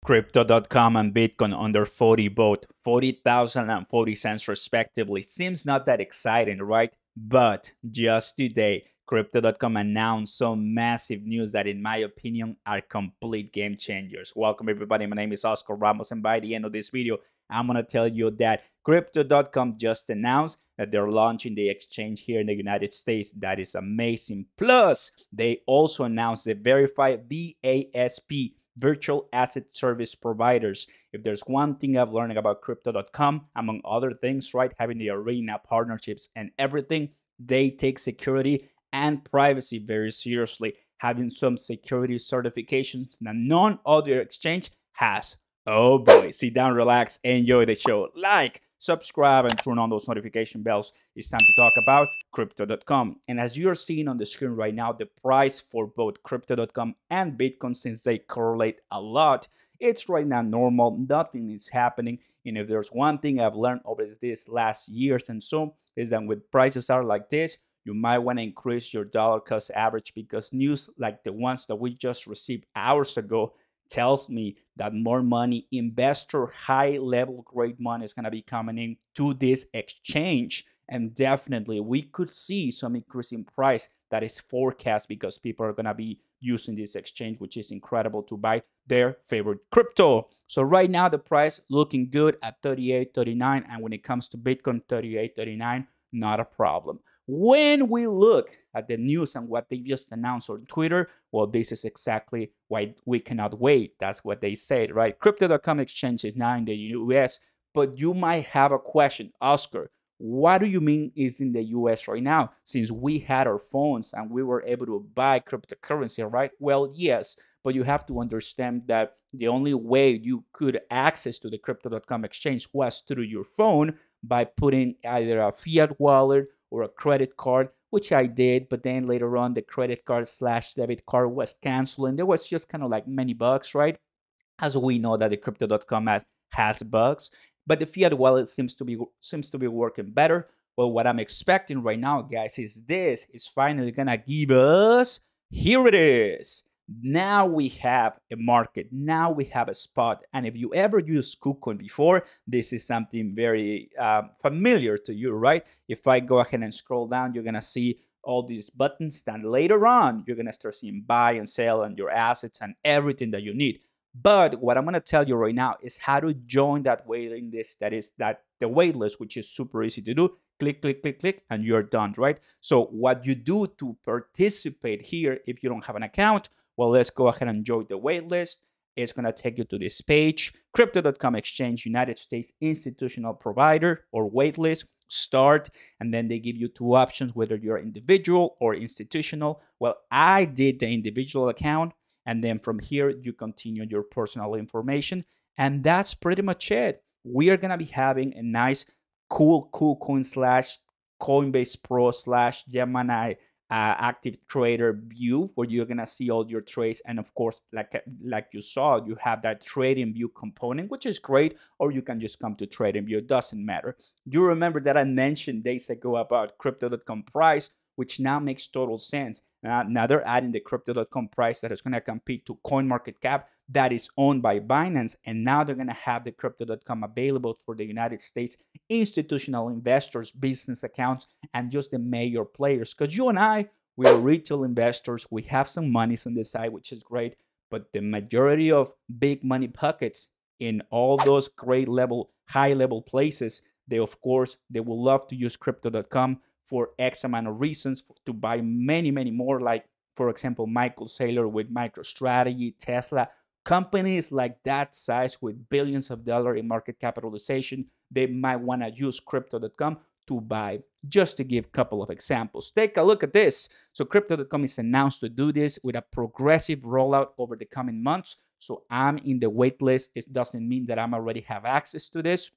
Crypto.com and Bitcoin under 40 both 40,000 and 40 cents respectively. Seems not that exciting, right? But just today, Crypto.com announced some massive news that in my opinion are complete game changers. Welcome everybody, my name is Oscar Ramos, and by the end of this video, I'm going to tell you that Crypto.com just announced that they're launching the exchange here in the United States. That is amazing. Plus, they also announced the verified VASP, virtual asset service providers. If there's one thing I've learned about Crypto.com, among other things, right, having the arena partnerships and everything, they take security and privacy very seriously, having some security certifications that none other exchange has. Oh boy, sit down, relax, enjoy the show. Like, subscribe, and turn on those notification bells. It's time to talk about Crypto.com. And as you're seeing on the screen right now, the price for both Crypto.com and Bitcoin, since they correlate a lot, it's right now normal. Nothing is happening. And if there's one thing I've learned over this last years and so, is that when prices are like this, you might want to increase your dollar cost average, because news like the ones that we just received hours ago tells me that more money, investor high level grade money, is going to be coming in to this exchange. And definitely we could see some increase in price that is forecast, because people are going to be using this exchange, which is incredible, to buy their favorite crypto. So right now the price looking good at 38.39, and when it comes to Bitcoin, 38.39, not a problem. When we look at the news and what they just announced on Twitter, well, this is exactly why we cannot wait. That's what they said, right? Crypto.com exchange is now in the US, but you might have a question, Oscar, what do you mean is in the US right now, since we had our phones and we were able to buy cryptocurrency, right? Well, yes, but you have to understand that the only way you could access to the Crypto.com exchange was through your phone by putting either a fiat wallet or a credit card, which I did, but then later on the credit card / debit card was canceled, and there was just kind of like many bugs, right? As we know that the Crypto.com app has bugs, but the fiat wallet seems to be working better. Well, what I'm expecting right now, guys, is this is finally gonna give us, here it is. Now we have a market, now we have a spot. And if you ever used KuCoin before, this is something very familiar to you, right? If I go ahead and scroll down, you're gonna see all these buttons, and later on you're gonna start seeing buy and sell and your assets and everything that you need. But what I'm gonna tell you right now is how to join that waiting list. That is the waitlist, which is super easy to do. Click, click, click, click, and you're done, right? So what you do to participate here, if you don't have an account, well, let's go ahead and join the waitlist. It's going to take you to this page, Crypto.com exchange, United States institutional provider or waitlist, start, and then they give you two options, whether you're individual or institutional. Well, I did the individual account, and then from here, you continue your personal information, and that's pretty much it. We are going to be having a nice, cool coin / Coinbase Pro / Gemini active trader view, where you're gonna see all your trades, and of course, like you saw, you have that trading view component, which is great, or you can just come to trading view. It doesn't matter. You remember that I mentioned days ago about Crypto.com price, which now makes total sense. Now they're adding the Crypto.com price that is going to compete to CoinMarketCap, that is owned by Binance, and now they're going to have the Crypto.com available for the United States institutional investors, business accounts, and just the major players. Because you and I, we are retail investors, we have some monies on the side, which is great, but the majority of big money pockets in all those great level, high level places, they of course, they will love to use Crypto.com for X amount of reasons, to buy many, many more, like, for example, Michael Saylor with MicroStrategy, Tesla, companies like that size with billions of dollars in market capitalization, they might want to use Crypto.com to buy, just to give a couple of examples. Take a look at this. So Crypto.com is announced to do this with a progressive rollout over the coming months. So I'm in the wait list. It doesn't mean that I'm already have access to this.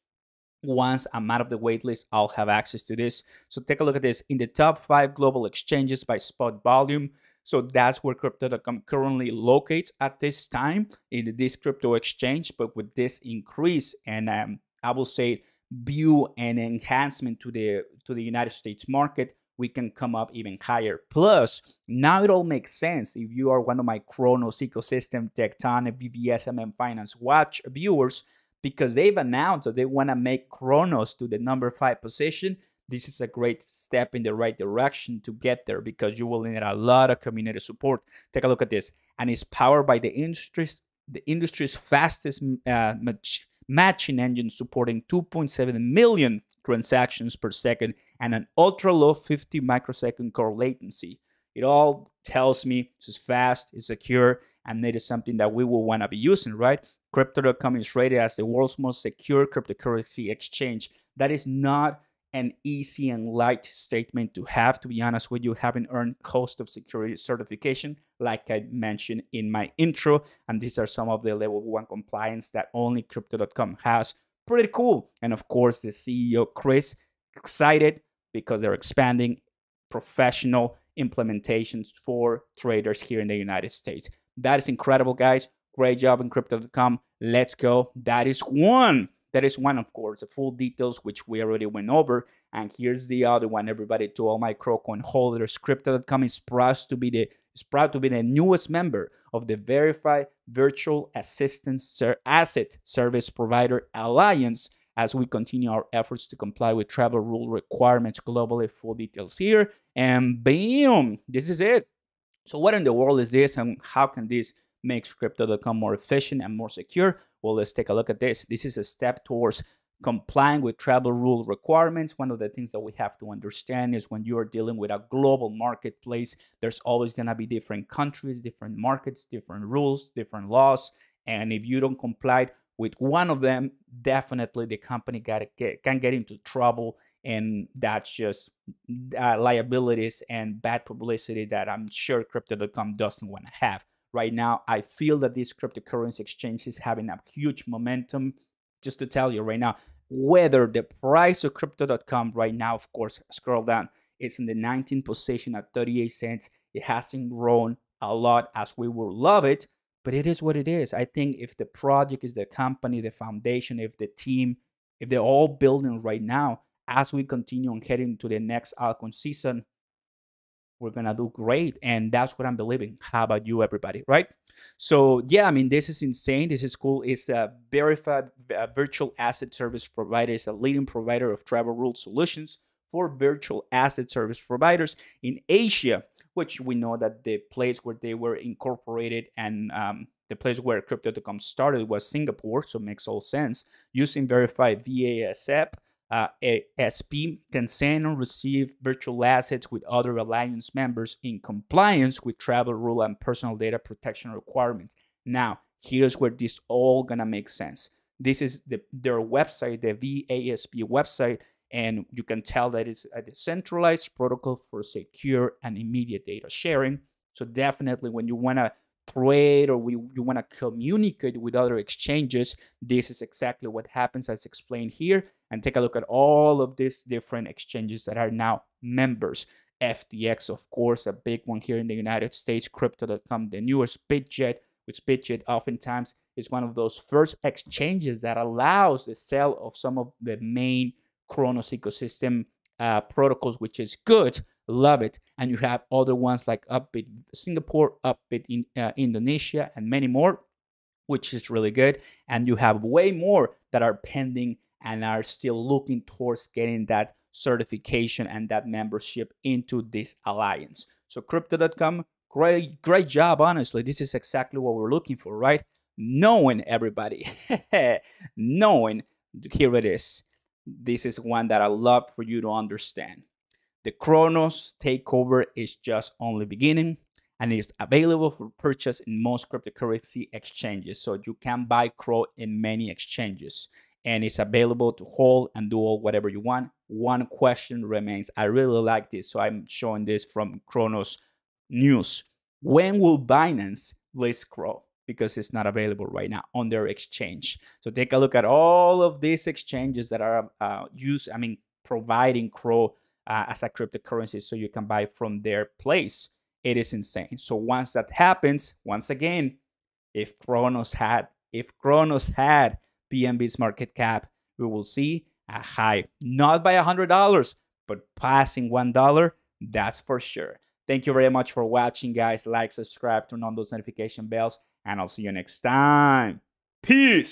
Once I'm out of the waitlist, I'll have access to this. So take a look at this. In the top 5 global exchanges by spot volume, so that's where Crypto.com currently locates at this time, in this crypto exchange. But with this increase and I will say view and enhancement to the United States market, we can come up even higher. Plus, now it all makes sense if you are one of my Cronos ecosystem, Tectonic, VVSMM Finance Watch viewers, because they've announced that they want to make Cronos to the number 5 position. This is a great step in the right direction to get there, because you will need a lot of community support. Take a look at this. And it's powered by the industry's fastest matching engine, supporting 2.7 million transactions per second and an ultra low 50 microsecond core latency. It all tells me it's fast, it's secure, and it is something that we will want to be using, right? Crypto.com is rated as the world's most secure cryptocurrency exchange. That is not an easy and light statement to have, to be honest with you, having earned host of security certification, like I mentioned in my intro. And these are some of the level 1 compliance that only Crypto.com has. Pretty cool. And of course, the CEO, Chris, excited because they're expanding professional implementations for traders here in the United States. That is incredible, guys. Great job in Crypto.com. Let's go. That is one, of course, the full details, which we already went over. And here's the other one, everybody, to all my CROcoin holders. Crypto.com is proud to be the newest member of the Verified Virtual Asset Service Provider Alliance, as we continue our efforts to comply with travel rule requirements globally. Full details here. And bam, this is it. So what in the world is this, and how can this make Crypto.com more efficient and more secure? Well, let's take a look at this. This is a step towards complying with travel rule requirements. One of the things that we have to understand is when you are dealing with a global marketplace, there's always going to be different countries, different markets, different rules, different laws. And if you don't comply with one of them, definitely the company can get into trouble. And that's just liabilities and bad publicity that I'm sure Crypto.com doesn't want to have. Right now, I feel that this cryptocurrency exchange is having a huge momentum. Just to tell you right now, whether the price of Crypto.com right now, of course, scroll down, it's in the 19th position at 38 cents. It hasn't grown a lot as we would love it, but it is what it is. I think if the project is the company, the foundation, if the team, if they're all building right now, as we continue on heading to the next altcoin season, we're gonna do great. And that's what I'm believing. How about you, everybody, right? So yeah, I mean, this is insane. This is cool. It's a Verified Virtual Asset Service Provider. It's a leading provider of travel rule solutions for virtual asset service providers in Asia, which we know that the place where they were incorporated and the place where Crypto.com started was Singapore, so it makes all sense. Using Verified VASP, ASP can send and receive virtual assets with other alliance members in compliance with travel rule and personal data protection requirements. Now, here's where this all gonna make sense. This is their website, the VASP website, and you can tell that it's a decentralized protocol for secure and immediate data sharing. So definitely when you wanna trade or you want to communicate with other exchanges, this is exactly what happens as explained here. And take a look at all of these different exchanges that are now members. FTX, of course, a big one here in the United States. Crypto.com, the newest. Bitget, which Bitget oftentimes is one of those first exchanges that allows the sale of some of the main Cronos ecosystem protocols, which is good. Love it. And you have other ones like Upbit Singapore, Upbit in Indonesia, and many more, which is really good. And you have way more that are pending and are still looking towards getting that certification and that membership into this alliance. So Crypto.com, great job, honestly. This is exactly what we're looking for, right? Knowing, everybody, knowing, here it is. This is one that I love for you to understand. The Cronos takeover is just only beginning, and it is available for purchase in most cryptocurrency exchanges. So you can buy CRO in many exchanges, and it's available to hold and do whatever you want. One question remains. I really like this, so I'm showing this from Cronos News. When will Binance list CRO? Because it's not available right now on their exchange. So take a look at all of these exchanges that are providing CRO as a cryptocurrency, so you can buy from their place. It is insane. So once that happens, once again, if Cronos had BNB's market cap, we will see a high, not by $100, but passing $1. That's for sure. Thank you very much for watching, guys. Like, subscribe, turn on those notification bells, and I'll see you next time. Peace.